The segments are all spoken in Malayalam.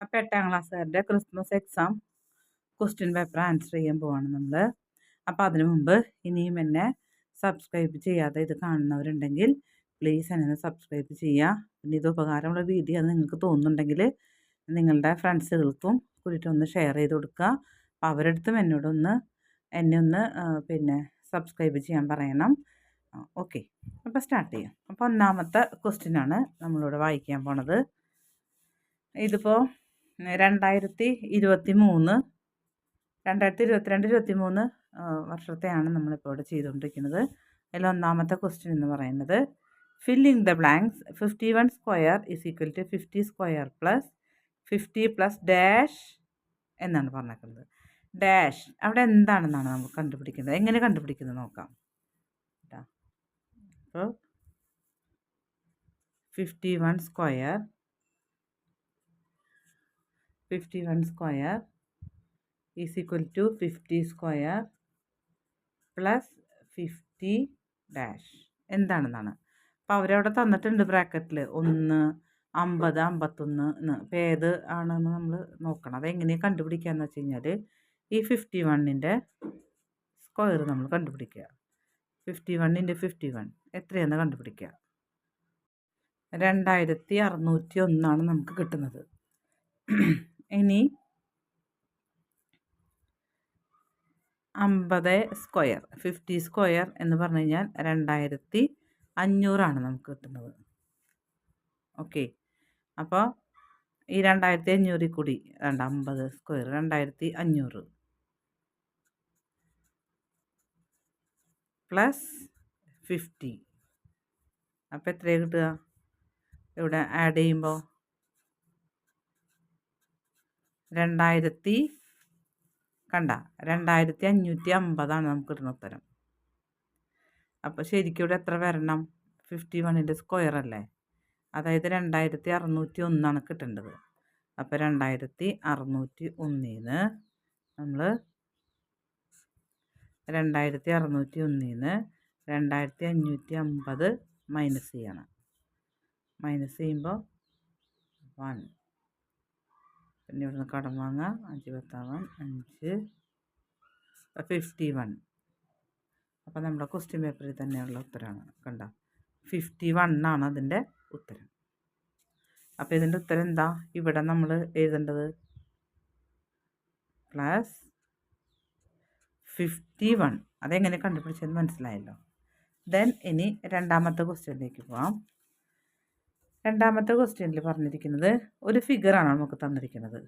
അപ്പോൾ 8ാം ക്ലാസ്സുകാരുടെ Christmas exam question paper answer ചെയ്യാൻ പോവാണ് നമ്മൾ. അപ്പോൾ അതിനു മുമ്പ് ഇനിയും എന്നെ സബ്സ്ക്രൈബ് ചെയ്യാതെ ഇത് കാണുന്നവരുണ്ടെങ്കിൽ പ്ലീസ് എന്നെ സബ്സ്ക്രൈബ് ചെയ്യുക. പിന്നെ ഇത് ഉപകാരമുള്ള വീഡിയോ അത് നിങ്ങൾക്ക് തോന്നുന്നുണ്ടെങ്കിൽ നിങ്ങളുടെ ഫ്രണ്ട്സുകൾക്കും കൂടിയിട്ടൊന്ന് ഷെയർ ചെയ്ത് കൊടുക്കുക. അപ്പോൾ അവരടുത്തും എന്നെ ഒന്ന് പിന്നെ സബ്സ്ക്രൈബ് ചെയ്യാൻ പറയണം. ഓക്കെ, അപ്പോൾ സ്റ്റാർട്ട് ചെയ്യാം. അപ്പോൾ ഒന്നാമത്തെ ക്വസ്റ്റ്യനാണ് നമ്മളിവിടെ വായിക്കാൻ പോണത്. ഇതിപ്പോൾ 2022-23 വർഷത്തെയാണ് നമ്മളിപ്പോൾ ഇവിടെ ചെയ്തുകൊണ്ടിരിക്കുന്നത്. അതിൽ ഒന്നാമത്തെ ക്വസ്റ്റ്യൻ എന്ന് പറയുന്നത് filling the blanks 51 square is equal to 50 square plus 50 plus dash എന്നാണ് പറഞ്ഞിരിക്കുന്നത്. ഡാഷ് അവിടെ എന്താണെന്നാണ് നമുക്ക് കണ്ടുപിടിക്കുന്നത്. എങ്ങനെ കണ്ടുപിടിക്കുന്നത് നോക്കാം. അപ്പോൾ 51 square is equal to 50 square plus 50 dash എന്താണെന്നാണ്. അപ്പോൾ അവരവിടെ തന്നിട്ടുണ്ട് ബ്രാക്കറ്റിൽ 1, 50, 51 എന്ന്. അപ്പോൾ ഏത് ആണെന്ന് നമ്മൾ നോക്കണം. അതെങ്ങനെയാണ് കണ്ടുപിടിക്കുകയെന്ന് വെച്ച് കഴിഞ്ഞാൽ ഈ 51ൻ്റെ സ്ക്വയർ നമ്മൾ കണ്ടുപിടിക്കുക. 51 × 51 എത്രയാണെന്ന് കണ്ടുപിടിക്കുക. 2601 നമുക്ക് കിട്ടുന്നത്. ഇനി 50 സ്ക്വയർ 50 സ്ക്വയർ എന്ന് പറഞ്ഞു കഴിഞ്ഞാൽ 2500 നമുക്ക് കിട്ടുന്നത്. ഓക്കെ, അപ്പോൾ ഈ 2500 കൂടി 50 സ്ക്വയർ 2500 പ്ലസ് 50. അപ്പോൾ എത്രയാണ് കിട്ടുക? ഇവിടെ ആഡ് ചെയ്യുമ്പോൾ 2550 നമുക്ക് കിട്ടുന്ന ഉത്തരം. അപ്പോൾ ശരിക്കും ഇവിടെ എത്ര വരണം? 51ൻ്റെ സ്ക്വയർ അല്ലേ, അതായത് 2601 കിട്ടേണ്ടത്. അപ്പോൾ 2601 നമ്മൾ 2550 മൈനസ് ചെയ്യണം. മൈനസ് ചെയ്യുമ്പോൾ 1. പിന്നെ ഇവിടുന്ന് കടം വാങ്ങാം. 5 × 5 51. അപ്പോൾ നമ്മുടെ ക്വസ്റ്റ്യൻ പേപ്പറിൽ തന്നെയുള്ള ഉത്തരമാണ്. കണ്ട 51 അതിൻ്റെ ഉത്തരം. അപ്പോൾ ഇതിൻ്റെ ഉത്തരം എന്താ? ഇവിടെ നമ്മൾ എഴുതേണ്ടത് പ്ലസ് 51. അതെങ്ങനെ കണ്ടുപിടിച്ചതെന്ന് മനസ്സിലായല്ലോ. ദെൻ ഇനി രണ്ടാമത്തെ ക്വസ്റ്റ്യനിലേക്ക് പോവാം. രണ്ടാമത്തെ ക്വസ്റ്റ്യനിൽ പറഞ്ഞിരിക്കുന്നത് ഒരു ഫിഗറാണ് നമുക്ക് തന്നിരിക്കുന്നത്.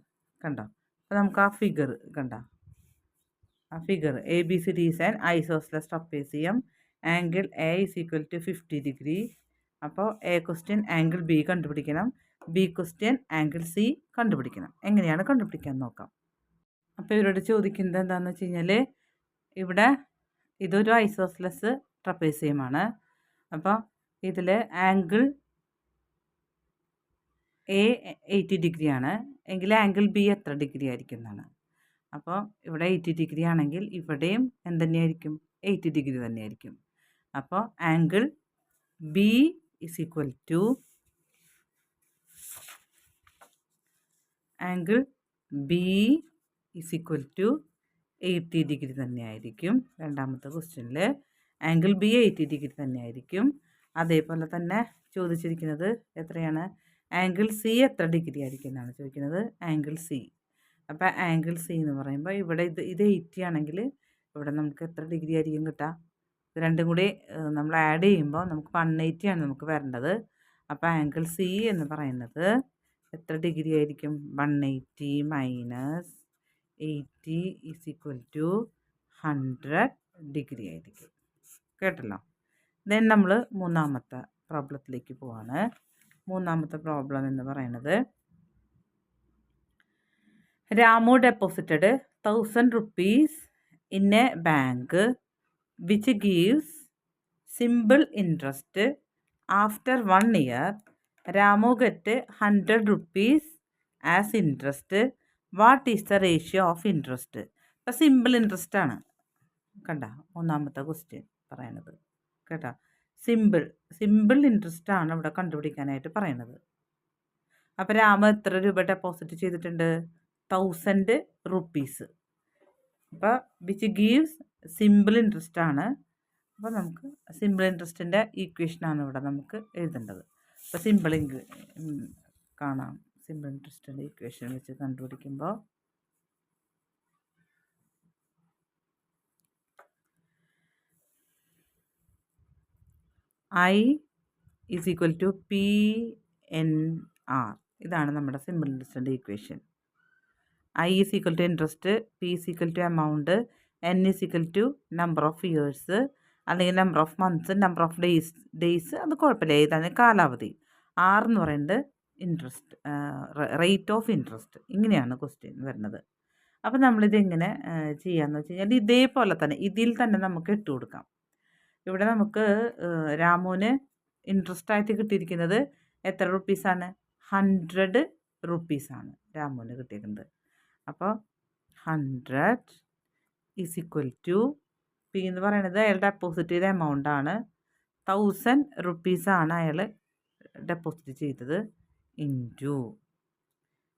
കണ്ടോ? അപ്പോൾ നമുക്ക് ആ ഫിഗർ ആ figure ABCD is an isosceles trapezium angle A is equal to 50 degree. അപ്പോൾ A ക്വസ്റ്റ്യൻ ആംഗിൾ B കണ്ടുപിടിക്കണം, B ക്വസ്റ്റ്യൻ ആംഗിൾ C കണ്ടുപിടിക്കണം. എങ്ങനെയാണ് കണ്ടുപിടിക്കാൻ നോക്കാം. അപ്പോൾ ഇവരോട് ചോദിക്കുന്നത് എന്താണെന്ന് വെച്ച് കഴിഞ്ഞാൽ ഇവിടെ ഇതൊരു ഐസോസ്ലസ് ട്രപ്പേസിയമാണ്. അപ്പോൾ ഇതിൽ ആംഗിൾ A 80 ഡിഗ്രിയാണ് എങ്കിൽ ആംഗിൾ B എത്ര ഡിഗ്രി ആയിരിക്കും എന്നാണ്. അപ്പോൾ ഇവിടെ 80 ഡിഗ്രി ആണെങ്കിൽ ഇവിടെയും എന്തുതന്നെയായിരിക്കും? 80 ഡിഗ്രി തന്നെയായിരിക്കും. അപ്പോൾ angle B is equal to 80 degree തന്നെയായിരിക്കും. രണ്ടാമത്തെ ക്വസ്റ്റ്യനിൽ ആംഗിൾ B 80 ഡിഗ്രി തന്നെയായിരിക്കും. അതേപോലെ തന്നെ ചോദിച്ചിരിക്കുന്നത് എത്രയാണ്? ആംഗിൾ C എത്ര ഡിഗ്രി ആയിരിക്കും എന്നാണ് ചോദിക്കുന്നത്. Angle C. അപ്പോൾ ആംഗിൾ C എന്ന് പറയുമ്പോൾ ഇവിടെ ഇത് 80 ആണെങ്കിൽ ഇവിടെ നമുക്ക് എത്ര ഡിഗ്രി ആയിരിക്കും കിട്ടുക? ഇത് രണ്ടും കൂടി നമ്മൾ ആഡ് ചെയ്യുമ്പോൾ നമുക്ക് 180 ആണ് നമുക്ക് വരേണ്ടത്. അപ്പോൾ ആംഗിൾ C എന്ന് പറയുന്നത് എത്ര ഡിഗ്രി ആയിരിക്കും? 180 minus 80 is equal to 100 degree ആയിരിക്കും. കേട്ടല്ലോ? ദെൻ നമ്മൾ മൂന്നാമത്തെ പ്രോബ്ലത്തിലേക്ക് പോവാണ്. മൂന്നാമത്തെ പ്രോബ്ലം എന്ന് പറയുന്നത് Ramu deposited 1000 rupees in a bank which gives simple interest. After 1 year, Ramu get 100 rupees as interest. What is the ratio of interest? അപ്പോൾ സിമ്പിൾ ഇൻട്രസ്റ്റ് ആണ്. കണ്ട മൂന്നാമത്തെ ക്വസ്റ്റ്യൻ പറയണത്. കേട്ടോ, സിമ്പിൾ ഇൻട്രസ്റ്റ് ആണ് ഇവിടെ കണ്ടുപിടിക്കാനായിട്ട് പറയണത്. അപ്പോൾ രാമ എത്ര രൂപ ഡെപ്പോസിറ്റ് ചെയ്തിട്ടുണ്ട്? 1000 റുപ്പീസ്. അപ്പോൾ വിച്ച് ഗീവ്സ് സിമ്പിൾ ഇൻട്രസ്റ്റ് ആണ്. അപ്പോൾ നമുക്ക് സിമ്പിൾ ഇൻട്രസ്റ്റിൻ്റെ ഈക്വേഷനാണ് ഇവിടെ നമുക്ക് എഴുതേണ്ടത്. അപ്പോൾ കാണാം. സിമ്പിൾ ഇൻട്രസ്റ്റിൻ്റെ ഈക്വേഷൻ വെച്ച് കണ്ടുപിടിക്കുമ്പോൾ I is equal to PNR. ഇതാണ് നമ്മുടെ സിമ്പിൾ ഇൻട്രസ്റ്റിൻ്റെ equation. I is equal to interest, P is equal to amount, N is equal to number of years അല്ലെങ്കിൽ number of months, number of days അത് കുഴപ്പമില്ല, ഏതാണ് കാലാവധി. R എന്ന് പറയുന്നത് ഇൻട്രസ്റ്റ്, റേറ്റ് ഓഫ് ഇൻട്രസ്റ്റ്. ഇങ്ങനെയാണ് ക്വസ്റ്റ്യൻ വരുന്നത്. അപ്പോൾ നമ്മളിതെങ്ങനെ ചെയ്യാമെന്ന് വെച്ച് കഴിഞ്ഞാൽ ഇതേപോലെ തന്നെ ഇതിൽ തന്നെ നമുക്ക് ഇട്ട് കൊടുക്കാം. ഇവിടെ നമുക്ക് രാമുവിന് ഇൻട്രസ്റ്റ് ആയിട്ട് കിട്ടിയിരിക്കുന്നത് എത്ര റുപ്പീസാണ്? 100 റുപ്പീസാണ് രാമുവിന് കിട്ടിയിരിക്കുന്നത്. അപ്പോൾ 100 ഈസ് ഈക്വൽ ടു പി എന്ന് പറയുന്നത് അയാൾ ഡെപ്പോസിറ്റ് ചെയ്ത എമൗണ്ടാണ്. 1000 റുപ്പീസാണ് അയാൾ ഡെപ്പോസിറ്റ് ചെയ്തത്. ഇൻറ്റു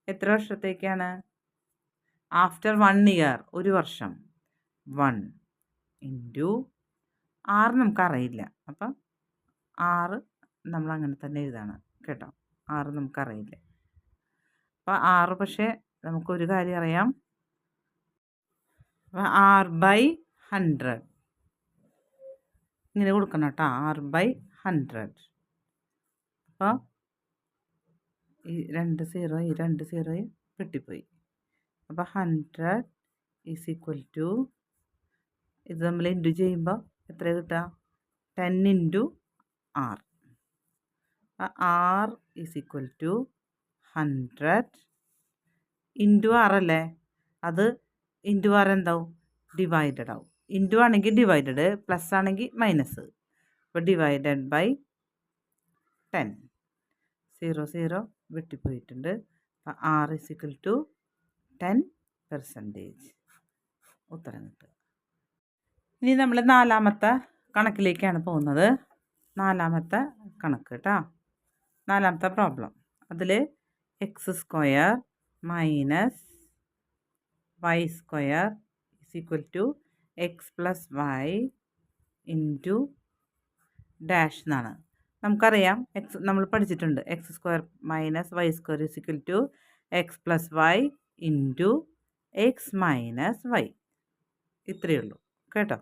എത്ര വർഷത്തേക്കാണ്? ആഫ്റ്റർ 1 ഇയർ, ഒരു വർഷം. 1 ഇൻറ്റു 6 നമുക്കറിയില്ല. അപ്പം 6 നമ്മൾ അങ്ങനെ തന്നെ എഴുതാണ് കേട്ടോ. 6 നമുക്കറിയില്ല. അപ്പോൾ 6 പക്ഷേ നമുക്കൊരു കാര്യം അറിയാം. അപ്പോൾ 6/100 ഇങ്ങനെ കൊടുക്കണം കേട്ടോ. 6/100. അപ്പോൾ ഈ 2 0 വെട്ടിപ്പോയി. അപ്പോൾ 100 ഈസ് ഈക്വൽ ടു ഇത് നമ്മൾ ഇൻറ്റു ചെയ്യുമ്പോൾ എത്ര കിട്ടുക? 10 into R. R is equal to 100 into R അല്ലേ? അത് ഇൻറ്റു R എന്താവും? ഡിവൈഡഡ് ആവും. ഇൻറ്റു ആണെങ്കിൽ ഡിവൈഡഡ്, പ്ലസ് ആണെങ്കിൽ മൈനസ്. അപ്പോൾ ഡിവൈഡഡ് ബൈ 10. 0 വെട്ടിപ്പോയിട്ടുണ്ട്. അപ്പോൾ R ഈസ് ഈക്വൽ ടു 10%. ഉത്തരം കിട്ടുക. ഇനി നമ്മൾ 4ാമത്തെ കണക്കിലേക്കാണ് പോകുന്നത്. 4ാമത്തെ കണക്ക് കേട്ടോ. 4ാമത്തെ പ്രോബ്ലം. അതിൽ x² minus y² is equal to x plus y into dash എന്നാണ്. നമുക്കറിയാം നമ്മൾ പഠിച്ചിട്ടുണ്ട്. x² minus y² is equal to x plus y into x minus y. ഇത്രയേ ഉള്ളൂ കേട്ടോ.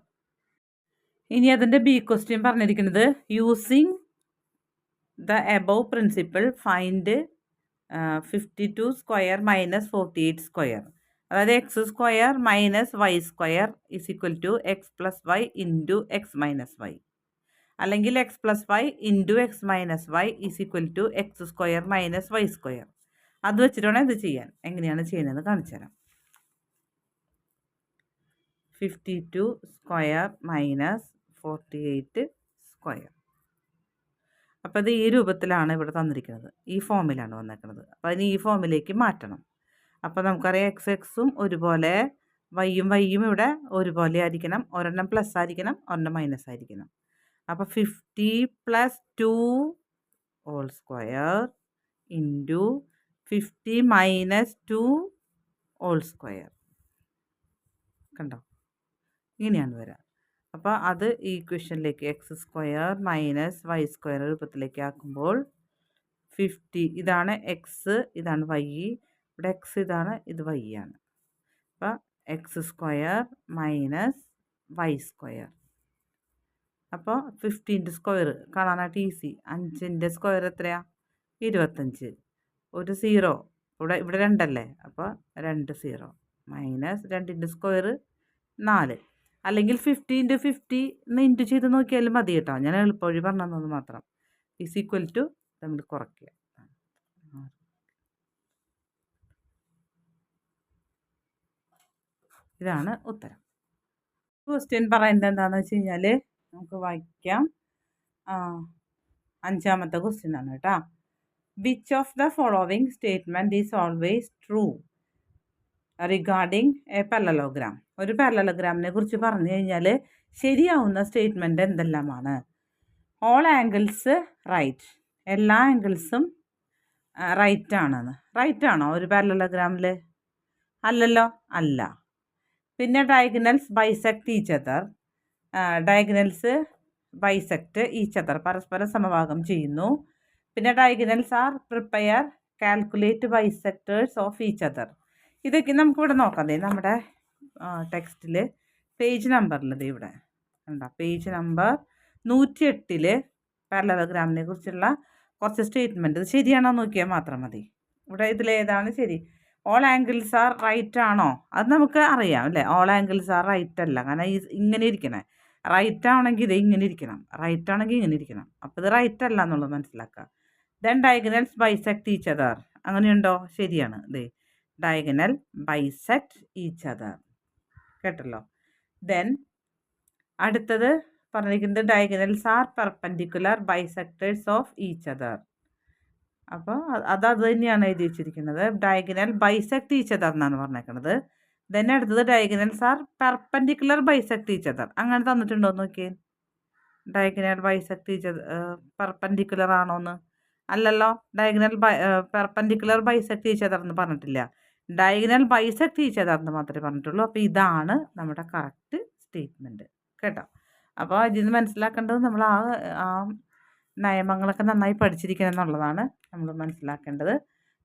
ഇനി അതിൻ്റെ ബി ക്വസ്റ്റ്യൻ പറഞ്ഞിരിക്കുന്നത് using the above principle find 52² minus 48². അതായത് x² minus y² is equal to x plus y into x minus y, അല്ലെങ്കിൽ x plus y into x minus y is equal to x² minus y². അത് വെച്ചിട്ട് വേണം ഇത് ചെയ്യാൻ. എങ്ങനെയാണ് ചെയ്യുന്നതെന്ന് കാണിച്ചു തരാം. 52² മൈനസ് 48². അപ്പോൾ ഇത് ഈ രൂപത്തിലാണ് ഇവിടെ തന്നിരിക്കുന്നത്. ഈ ഫോമിലാണ് വന്നിരിക്കുന്നത്. അപ്പോൾ അതിന് ഈ ഫോമിലേക്ക് മാറ്റണം. അപ്പോൾ നമുക്കറിയാം എക്സും ഒരുപോലെ, വൈയും ഇവിടെ ഒരുപോലെ ആയിരിക്കണം. ഒരെണ്ണം പ്ലസ് ആയിരിക്കണം, ഒരെണ്ണം മൈനസ് ആയിരിക്കണം. അപ്പോൾ 50 + 2 whole square into 50 - 2 whole square. കണ്ടോ? ഇങ്ങനെയാണ് വരിക. അപ്പോൾ അത് ഈ ഇക്വേഷനിലേക്ക് x² മൈനസ് y² രൂപത്തിലേക്ക് ആക്കുമ്പോൾ 50 ഇതാണ് എക്സ്, ഇതാണ് വൈ. ഇവിടെ എക്സ് ഇതാണ്, ഇത് വൈ ആണ്. അപ്പോൾ x² മൈനസ് y². അപ്പോൾ 50ൻ്റെ സ്ക്വയർ കാണാനായിട്ട് ഈസി. 5ൻ്റെ സ്ക്വയർ എത്രയാണ്? 25. ഒരു 0 ഇവിടെ 2 അല്ലേ? അപ്പോൾ 2 0 മൈനസ് 2ൻ്റെ സ്ക്വയർ 4. അല്ലെങ്കിൽ 50 × 50 ഇൻറ്റു ചെയ്ത് നോക്കിയാലും മതി കേട്ടോ. ഞാൻ എളുപ്പവഴി പറഞ്ഞത് മാത്രം. ഈസ് ഈക്വൽ ടു നമ്മൾ കുറയ്ക്കുക. ഇതാണ് ഉത്തരം. ക്വസ്റ്റ്യൻ പറയുന്നത് എന്താണെന്ന് വെച്ച് കഴിഞ്ഞാൽ നമുക്ക് വായിക്കാം. 5ാമത്തെ ക്വസ്റ്റ്യൻ ആണ് കേട്ടോ. Which of the following statement is always true regarding A parallelogram. ഒരു പാരലലോഗ്രാമിനെ കുറിച്ച് പറഞ്ഞു കഴിഞ്ഞാൽ ശരിയാവുന്ന സ്റ്റേറ്റ്മെൻറ്റ് എന്തെല്ലാമാണ്? ഓൾ ആംഗിൾസ് റൈറ്റ്, എല്ലാ ആംഗിൾസും റൈറ്റ് ആണെന്ന്. റൈറ്റ് ആണോ ഒരു പാരലലോഗ്രാമിൽ? അല്ലല്ലോ, അല്ല. പിന്നെ diagonals bisect each other. Diagonals bisect each other, പരസ്പരം സമഭാഗം ചെയ്യുന്നു. പിന്നെ diagonals R prepare calculate bisectors of each other. ഇതൊക്കെ നമുക്കിവിടെ നോക്കാം. നമ്മുടെ ടെക്സ്റ്റിൽ പേജ് നമ്പറിൽ ഇവിടെ കണ്ടോ, പേജ് നമ്പർ 108 പാരലലോഗ്രാമിനെ കുറിച്ചുള്ള കുറച്ച് സ്റ്റേറ്റ്മെൻറ്റ്. ഇത് ശരിയാണോ നോക്കിയാൽ മാത്രം മതി. ഇവിടെ ഇതിലേതാണ് ശരി? ഓൾ ആംഗിൾസ് ആർ റൈറ്റ് ആണോ? അത് നമുക്ക് അറിയാം അല്ലേ. ഓൾ ആംഗിൾസ് ആർ റൈറ്റ് അല്ല, കാരണം ഇങ്ങനെ ഇരിക്കണേ. റൈറ്റ് ആണെങ്കിൽ ഇത് ഇങ്ങനെ ഇരിക്കണം, റൈറ്റ് ആണെങ്കിൽ ഇങ്ങനെ ഇരിക്കണം. അപ്പോൾ ഇത് റൈറ്റ് അല്ല എന്നുള്ളത് മനസ്സിലാക്കുക. Then diagonals bisect each other, അങ്ങനെയുണ്ടോ? ശരിയാണ്. ഡയഗണൽ ബൈസെക്ട് ഈച്ച് അതർ, കേട്ടല്ലോ. ദെൻ അടുത്തത് പറഞ്ഞിരിക്കുന്നത് diagonals are perpendicular bisectors of each other. അപ്പോൾ അത് തന്നെയാണ് എഴുതി വെച്ചിരിക്കുന്നത്. ഡയഗണൽ ബൈസെക്ട് ഈച്ച് അതർ എന്നാണ് പറഞ്ഞേക്കുന്നത്. ദെൻ അടുത്തത് diagonals are perpendicular bisect each other. അങ്ങനെ തന്നിട്ടുണ്ടോ നോക്കിയേ. ഡയഗണൽ ബൈസെക്ട് ഈച്ച് പെർപെൻഡിക്കുലർ ആണോന്ന്? അല്ലല്ലോ. Diagonal perpendicular bisect each other എന്ന് പറഞ്ഞിട്ടില്ല. ഡയഗണൽ ബൈസെക്ട് ഈച്ച് അതർ എന്ന് മാത്രമേ പറഞ്ഞിട്ടുള്ളൂ. അപ്പോൾ ഇതാണ് നമ്മുടെ കറക്റ്റ് സ്റ്റേറ്റ്മെൻറ്റ്, കേട്ടോ. അപ്പോൾ ഇതിൽ നിന്ന് മനസ്സിലാക്കേണ്ടത് നമ്മൾ ആ നിയമങ്ങളൊക്കെ നന്നായി പഠിച്ചിരിക്കണം എന്നുള്ളതാണ് നമ്മൾ മനസ്സിലാക്കേണ്ടത്.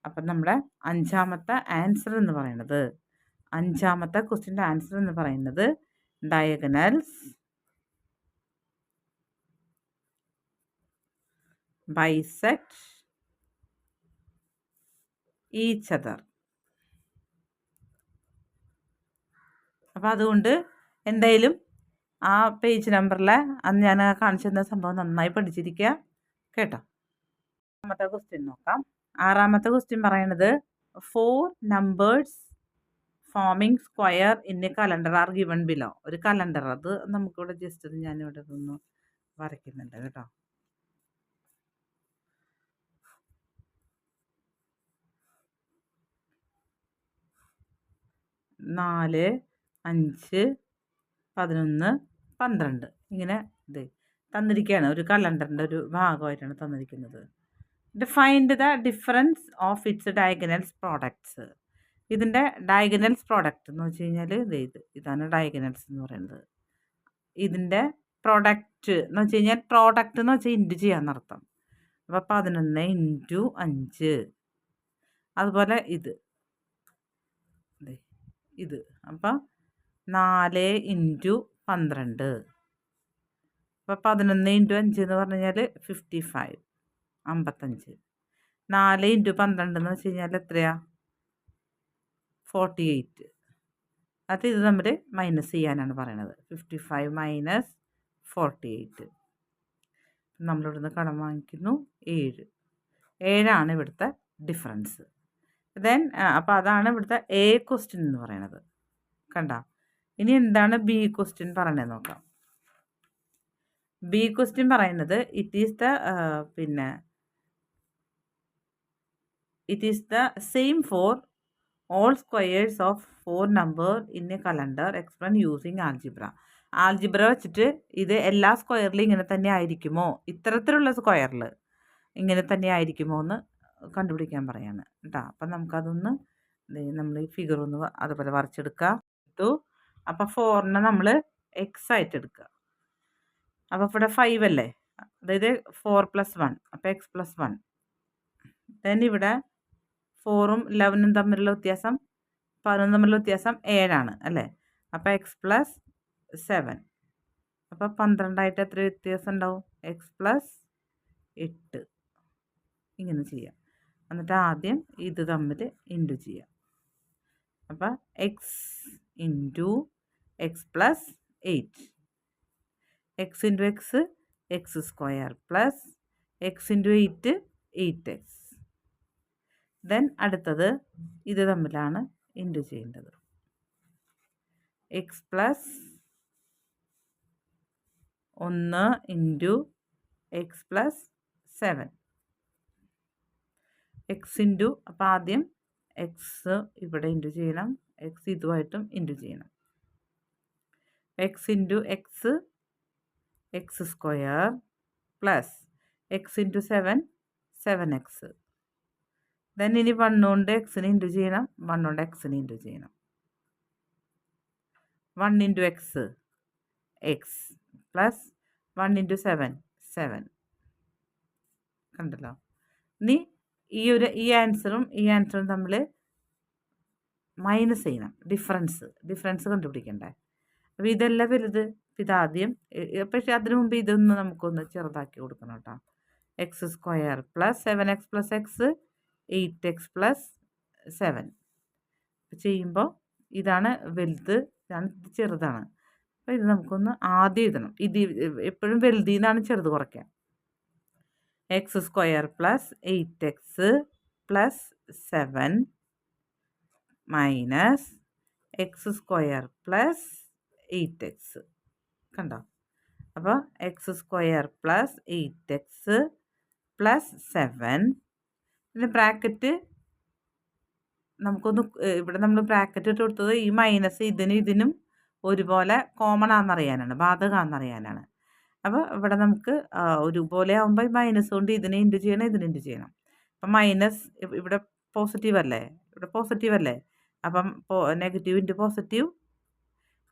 അപ്പം നമ്മുടെ അഞ്ചാമത്തെ ക്വസ്റ്റ്യൻ്റെ ആൻസർ എന്ന് പറയുന്നത് ഡയഗണൽസ് ബൈസെക്ട് ഈച്ച് അതർ. അപ്പോൾ അതുകൊണ്ട് എന്തായാലും ആ പേജ് നമ്പറിൽ അന്ന് ഞാൻ കാണിച്ചു തന്ന സംഭവം നന്നായി പഠിച്ചിരിക്കുക, കേട്ടോ. ആറാമത്തെ ക്വസ്റ്റ്യൻ നോക്കാം. ആറാമത്തെ ക്വസ്റ്റ്യൻ പറയുന്നത് 4 numbers forming square in a calendar are given below. ഒരു കലണ്ടർ, അത് നമുക്കിവിടെ ജസ്റ്റ് ഞാനിവിടെ ഒന്ന് വരയ്ക്കുന്നുണ്ട്, കേട്ടോ. നാല്, 5, 11, 12 ഇങ്ങനെ തന്നിരിക്കുകയാണ്. ഒരു കലണ്ടറിൻ്റെ ഒരു ഭാഗമായിട്ടാണ് തന്നിരിക്കുന്നത്. Find the difference of its diagonals products. ഇതിൻ്റെ ഡയഗണൽസ് പ്രോഡക്റ്റ് എന്ന് വെച്ച് കഴിഞ്ഞാൽ ഇതാണ് ഡയഗണൽസ് എന്ന് പറയുന്നത്. ഇതിൻ്റെ പ്രൊഡക്റ്റ് എന്ന് വെച്ച് കഴിഞ്ഞാൽ പ്രോഡക്റ്റ് എന്ന് വെച്ചാൽ ഇൻറ്റു ചെയ്യാന്നർത്ഥം. അപ്പോൾ 11 × 5. അതുപോലെ ഇത് അപ്പം 4 × 12. അപ്പോൾ 11 × 5 എന്ന് പറഞ്ഞു കഴിഞ്ഞാൽ 55. 4 × 12 എന്ന് വെച്ച് കഴിഞ്ഞാൽ എത്രയാ? 48. അത് ഇത് തമ്മിൽ മൈനസ് ചെയ്യാനാണ് പറയണത്. 55 - 48. നമ്മളിവിടുന്ന് കടം വാങ്ങിക്കുന്നു 7. 7 ഇവിടുത്തെ ഡിഫറൻസ്. ദെൻ അപ്പോൾ അതാണ് ഇവിടുത്തെ എ ക്വസ്റ്റ്യൻ എന്ന് പറയുന്നത്, കണ്ട. ഇനി എന്താണ് ബി ക്വസ്റ്റ്യൻ പറയണത് നോക്കാം. ബി ക്വസ്റ്റ്യൻ പറയുന്നത് it is the same for all squares of 4 number in a calendar explain using algebra. Algebra വെച്ചിട്ട് ഇത് എല്ലാ സ്ക്വയറിലും ഇങ്ങനെ തന്നെ ആയിരിക്കുമോ, ഇത്തരത്തിലുള്ള സ്ക്വയറിൽ ഇങ്ങനെ തന്നെ ആയിരിക്കുമോ എന്ന് കണ്ടുപിടിക്കാൻ പറയാണ്, കേട്ടോ. അപ്പം നമുക്കതൊന്ന് നമ്മൾ ഈ ഫിഗർ ഒന്ന് അതുപോലെ വരച്ചെടുക്കുക. അപ്പോൾ 4 നമ്മൾ എക്സ് ആയിട്ട് എടുക്കുക. അപ്പോൾ ഇവിടെ 5 അല്ലേ, അതായത് 4 + 1, അപ്പോൾ x + 1. ദെൻ ഇവിടെ 4ഉം 11ഉം തമ്മിലുള്ള വ്യത്യാസം, 11 തമ്മിലുള്ള വ്യത്യാസം 7 അല്ലേ. അപ്പോൾ x + 7. അപ്പോൾ 12 എത്ര വ്യത്യാസം ഉണ്ടാവും? x + 8. ഇങ്ങനെ ചെയ്യാം. എന്നിട്ട് ആദ്യം ഇത് തമ്മിൽ ഇൻറ്റു ചെയ്യാം. അപ്പോൾ x × x + 8. x × x, x² + x × 8, 8x. Then അടുത്തത് ഇത് തമ്മിലാണ് ഇൻറ്റു ചെയ്യേണ്ടത്. x + 1 × x + 7. അപ്പോൾ ആദ്യം എക്സ് ഇവിടെ ഇൻറ്റു ചെയ്യണം, എക്സ് ഇതുമായിട്ടും ഇൻറ്റു ചെയ്യണം. x × x, x² + x × 7, 7x. 7 × 1 = 7, 7 × 2 = 8, 8x. 7 × 3 = 12, 12x + 7 = 24. 7 × 4 = 24, 24x + 7. Then ഇനി 1 കൊണ്ട് എക്സിന് ഇൻറ്റു ചെയ്യണം, 1 കൊണ്ട് എക്സിന് ഇൻറ്റു ചെയ്യണം. 1 into X X plus 1 into 7 7 കണ്ടല്ലോ. ഇനി ഈ ആൻസറും തമ്മിൽ മൈനസ് ചെയ്യണം, ഡിഫറൻസ് കണ്ടുപിടിക്കണ്ടേ. അപ്പോൾ ഇതെല്ലാം വലുത്, ഇതാദ്യം. പക്ഷേ അതിനു മുമ്പ് ഇതൊന്ന് നമുക്കൊന്ന് ചെറുതാക്കി കൊടുക്കണം കേട്ടോ. X square plus 7x plus X 8x plus 7 ചെയ്യുമ്പോൾ ഇതാണ് വലുത്, ഇതാണ് ചെറുതാണ്. അപ്പോൾ ഇത് നമുക്കൊന്ന് ആദ്യം എഴുതണം. ഇത് എപ്പോഴും വലുതിൽ നിന്നാണ് ചെറുത് കുറയ്ക്കുക. X square plus 8x plus 7 minus X square plus 8x കണ്ടോ. അപ്പോൾ X square plus 8x plus 7 പിന്നെ ബ്രാക്കറ്റ് നമുക്കൊന്ന് ഇവിടെ നമ്മൾ ബ്രാക്കറ്റ് ഇട്ട് കൊടുത്തത് ഈ മൈനസ് ഇതിനും ഒരുപോലെ കോമൺ ആണെന്നറിയാനാണ്, ബാധകമാണെന്നറിയാനാണ്. അപ്പോൾ ഇവിടെ നമുക്ക് ഒരുപോലെ ആകുമ്പോൾ മൈനസ് കൊണ്ട് ഇതിനെ ഇൻറ്റു ചെയ്യണം, ഇതിനെ ഇൻറ്റു ചെയ്യണം. അപ്പം മൈനസ് ഇവിടെ പോസിറ്റീവ് അല്ലേ, അപ്പം negative into positive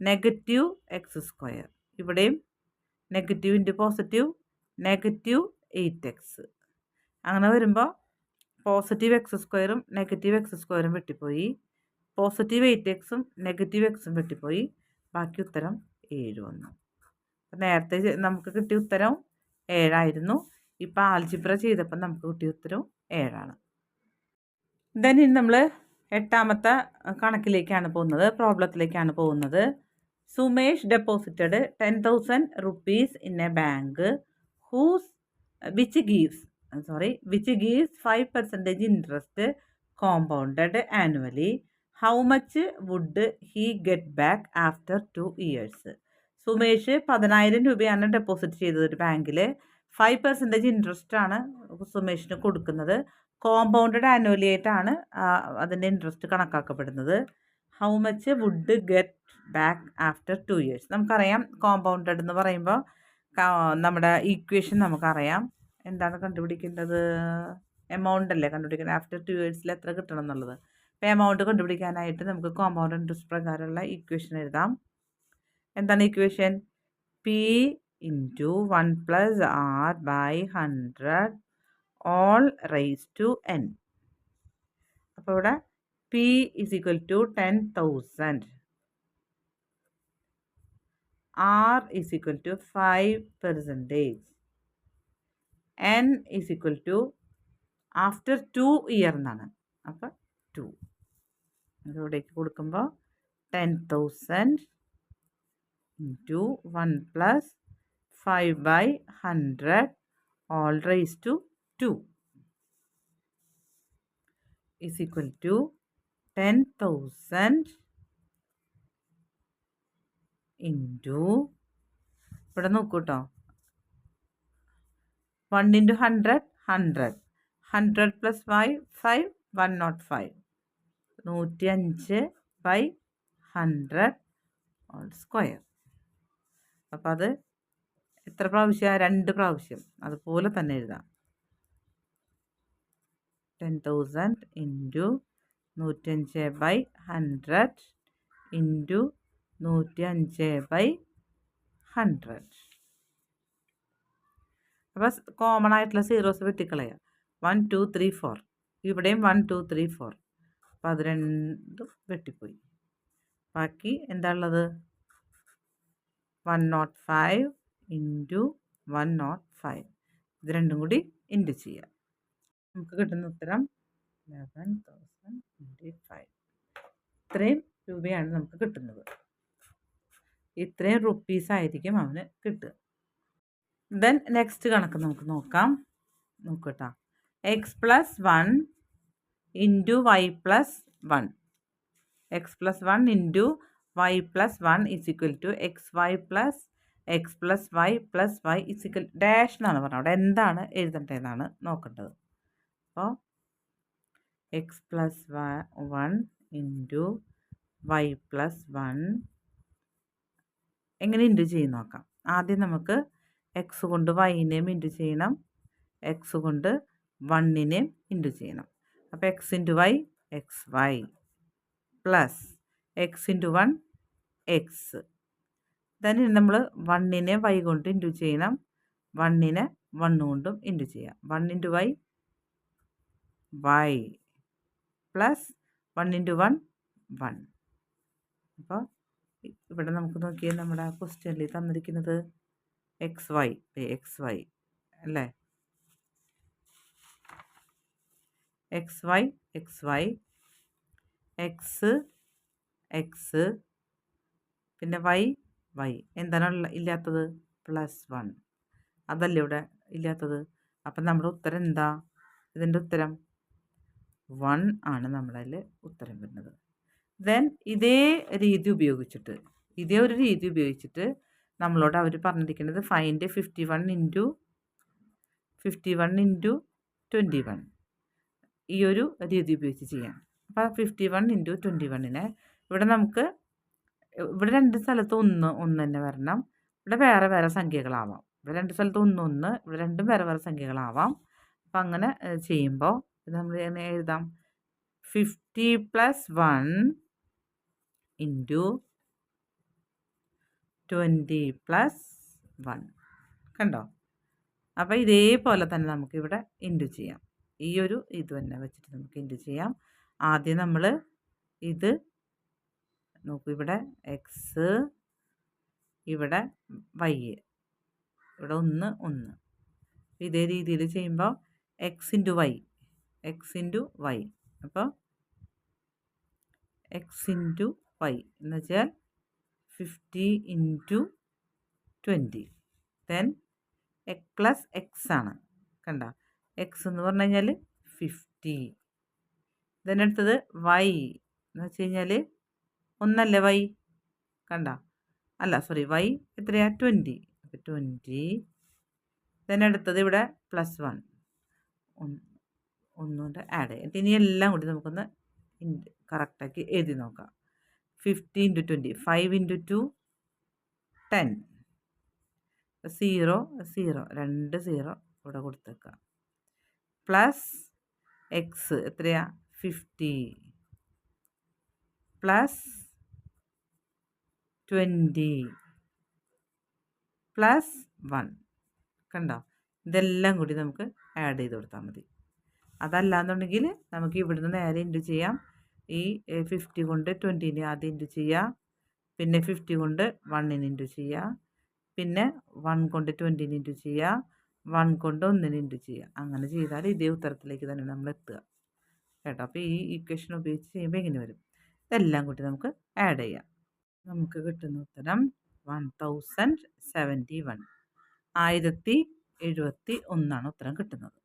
negative X square, ഇവിടെയും negative into positive negative 8x. അങ്ങനെ വരുമ്പോൾ പോസിറ്റീവ് എക്സ് സ്ക്വയറും നെഗറ്റീവ് എക്സ് സ്ക്വയറും വെട്ടിപ്പോയി, പോസിറ്റീവ് 8xഉം നെഗറ്റീവ് എക്സും വെട്ടിപ്പോയി, ബാക്കി ഉത്തരം 7 വന്നു. നേരത്തെ നമുക്ക് കിട്ടിയ ഉത്തരം 7 ആയിരുന്നു. ഇപ്പോൾ ആൽജിബ്ര ചെയ്തപ്പോൾ നമുക്ക് കിട്ടിയ ഉത്തരവും 7 ആണ്. ദെൻ ഇനി നമ്മൾ 8ാമത്തെ കണക്കിലേക്കാണ് പോകുന്നത്, പ്രോബ്ലത്തിലേക്കാണ് പോകുന്നത്. Sumesh deposited 10,000 rupees in a bank which gives 5% interest compounded annually. How much would he get back after 2 years? Sumesh 10,000 രൂപയാണ് ഡെപ്പോസിറ്റ് ചെയ്തത് ഒരു ബാങ്കിൽ. 5% ഇൻട്രസ്റ്റ് ആണ് സുമേഷിന് കൊടുക്കുന്നത്. കോമ്പൗണ്ടഡ് ആനുവലി ആയിട്ടാണ് അതിൻ്റെ ഇൻട്രസ്റ്റ് കണക്കാക്കപ്പെടുന്നത്. How much would get back after 2 years? നമുക്കറിയാം കോമ്പൗണ്ടഡ് എന്ന് പറയുമ്പോൾ നമ്മുടെ ഈക്വേഷൻ നമുക്കറിയാം. എന്താണ് കണ്ടുപിടിക്കേണ്ടത്? എമൗണ്ട് അല്ലേ കണ്ടുപിടിക്കേണ്ടത്. ആഫ്റ്റർ 2 years എത്ര കിട്ടണം എന്നുള്ളത്. അപ്പോൾ എമൗണ്ട് കണ്ടുപിടിക്കാനായിട്ട് നമുക്ക് കോമ്പൗണ്ട് ഇൻട്രസ്റ്റ് പ്രകാരമുള്ള ഈക്വേഷൻ എഴുതാം. എന്താണ് equation? P into 1 + r/100 whole raise to n. അപ്പോൾ ഇവിടെ P = 10,000, R = 5%, N = after 2 year എന്നാണ്. അപ്പോൾ 2 ഇവിടേക്ക് കൊടുക്കുമ്പോൾ 10,000 × 1 + 5/100 all raised to 2 is equal to 10,000 into ഇവിടെ നോക്കൂ കേട്ടോ, 1 × 100 100 100 + 5 5 105 105/100 all square. അപ്പോൾ അത് എത്ര പ്രാവശ്യം? 2 പ്രാവശ്യം. അതുപോലെ തന്നെ എഴുതാം. 10,000 × 105/100 × 105/100. അപ്പോൾ കോമൺ ആയിട്ടുള്ള സീറോസ് വെട്ടിക്കളയാം. 1 2 3 4 ഇവിടെയും 1 2 3 4. അപ്പോൾ അത് രണ്ടും വെട്ടിപ്പോയി. ബാക്കി എന്താ ഉള്ളത്? 105 × 105. ഇത് രണ്ടും കൂടി ഇൻറ്റു ചെയ്യുക. നമുക്ക് കിട്ടുന്ന ഉത്തരം 11,005. ഇത്രയും രൂപയാണ് നമുക്ക് കിട്ടുന്നത്. ഇത്രയും റുപ്പീസ് ആയിരിക്കും അവന് കിട്ടുക. ദെൻ നെക്സ്റ്റ് കണക്ക് നമുക്ക് നോക്കാം. നോക്കട്ടാ. x + 1 × y + 1. x + 1 × y + 1 is equal to xy + x + y + y is equal dash എന്നാണ് പറഞ്ഞത്. അവിടെ എന്താണ് എഴുതേണ്ടതെന്നാണ് നോക്കേണ്ടത്. അപ്പോൾ x + 1 × y + 1 എങ്ങനെ ഇൻറ്റു ചെയ്ത് നോക്കാം. ആദ്യം നമുക്ക് എക്സ് കൊണ്ട് വൈനെയും ഇൻറ്റു ചെയ്യണം, എക്സ് കൊണ്ട് 1നെയും ഇൻറ്റു ചെയ്യണം. അപ്പോൾ x into y x y plus x into 1 x. Then നമ്മൾ 1നെ വൈ കൊണ്ട് ഇൻറ്റു ചെയ്യണം, 1നെ 1 കൊണ്ടും ഇൻറ്റു ചെയ്യാം. 1 into y y plus 1 into 1 1. അപ്പോൾ ഇവിടെ നമുക്ക് നോക്കിയാൽ നമ്മുടെ ക്വസ്റ്റ്യനിൽ തന്നിരിക്കുന്നത് എക്സ് വൈ അല്ലേ, എക്സ് വൈ എക്സ് പിന്നെ വൈ എന്താണ് ഇല്ലാത്തത്? +1. അതല്ലേ ഇവിടെ ഇല്ലാത്തത്. അപ്പം നമ്മുടെ ഉത്തരം എന്താ? ഇതിൻ്റെ ഉത്തരം 1 ആണ് നമ്മളതിൽ ഉത്തരം വരുന്നത്. ദെൻ ഇതേ ഒരു രീതി ഉപയോഗിച്ചിട്ട് നമ്മളോട് അവർ പറഞ്ഞിരിക്കുന്നത് ഫൈൻഡ് 51 ഇൻറ്റു 21. ഈ ഒരു രീതി ഉപയോഗിച്ച് ചെയ്യാം. അപ്പോൾ 51 ഇൻറ്റു 21നെ ഇവിടെ നമുക്ക് ഇവിടെ 2 സ്ഥലത്ത് 1 തന്നെ വരണം, ഇവിടെ വേറെ സംഖ്യകളാവാം. ഇവിടെ 2 സ്ഥലത്ത് 1 ഇവിടെ രണ്ടും വേറെ സംഖ്യകളാവാം. അപ്പം അങ്ങനെ ചെയ്യുമ്പോൾ ഇത് നമ്മൾ എങ്ങനെ എഴുതാം? 50 + 1 ഇൻറ്റു 20 + 1. കണ്ടോ? അപ്പോൾ ഇതേപോലെ തന്നെ നമുക്കിവിടെ ഇൻറ്റു ചെയ്യാം. ഈ ഒരു ഇത് തന്നെ വെച്ചിട്ട് നമുക്ക് ഇൻറ്റു ചെയ്യാം. ആദ്യം നമ്മൾ ഇത് നോക്കൂ, ഇവിടെ എക്സ്, ഇവിടെ വൈ, ഇവിടെ 1. ഇതേ രീതിയിൽ ചെയ്യുമ്പോൾ എക്സ് ഇൻറ്റു വൈ അപ്പോൾ എക്സ് ഇൻറ്റു വൈ എന്ന് വെച്ചാൽ 50 ഇൻറ്റു 20. ദെൻ പ്ലസ് എക്സ് ആണ്. കണ്ട, എക്സ് എന്ന് പറഞ്ഞു കഴിഞ്ഞാൽ 50. ദെൻ അടുത്തത് വൈ എന്ന് വെച്ച് കഴിഞ്ഞാൽ 1 വൈ. കണ്ട, അല്ല സോറി, വൈ എത്രയാണ്? 20. അപ്പോൾ 20. ദെൻ അടുത്തത് ഇവിടെ +1 ഒന്നുകൊണ്ട് ആഡ് ചെയ്യാം. ഇനി എല്ലാം കൂടി നമുക്കൊന്ന് കറക്റ്റാക്കി എഴുതി നോക്കാം. 50 ഇൻറ്റു 20 5 ഇൻറ്റു 2 10. 0 2 0 ഇവിടെ കൊടുത്തേക്കാം. പ്ലസ് എക്സ് എത്രയാ? 50 പ്ലസ് 20 പ്ലസ് 1. കണ്ടോ? ഇതെല്ലാം കൂടി നമുക്ക് ആഡ് ചെയ്ത് കൊടുത്താൽ മതി. അതല്ലാന്നുണ്ടെങ്കിൽ നമുക്ക് ഇവിടുന്ന് നേരെ ഇൻറ്റു ചെയ്യാം. ഈ 50 കൊണ്ട് 20നെ ആദ്യം ഇൻറ്റു ചെയ്യുക, പിന്നെ 50 കൊണ്ട് 1നെ ഇൻറ്റു ചെയ്യുക, പിന്നെ 1 കൊണ്ട് 20നെ ഇൻറ്റു ചെയ്യുക, 1 കൊണ്ട് 1നെ ഇൻറ്റു ചെയ്യുക. അങ്ങനെ ചെയ്താൽ ഇതേ ഉത്തരത്തിലേക്ക് തന്നെ നമ്മൾ എത്തുക കേട്ടോ. അപ്പോൾ ഈ ഇക്വേഷൻ ഉപയോഗിച്ച് ചെയ്യുമ്പോൾ ഇങ്ങനെ വരും. ഇതെല്ലാം കൂടി നമുക്ക് ആഡ് ചെയ്യാം. നമുക്ക് കിട്ടുന്ന ഉത്തരം 1071 1071 ആണ് ഉത്തരം കിട്ടുന്നത്.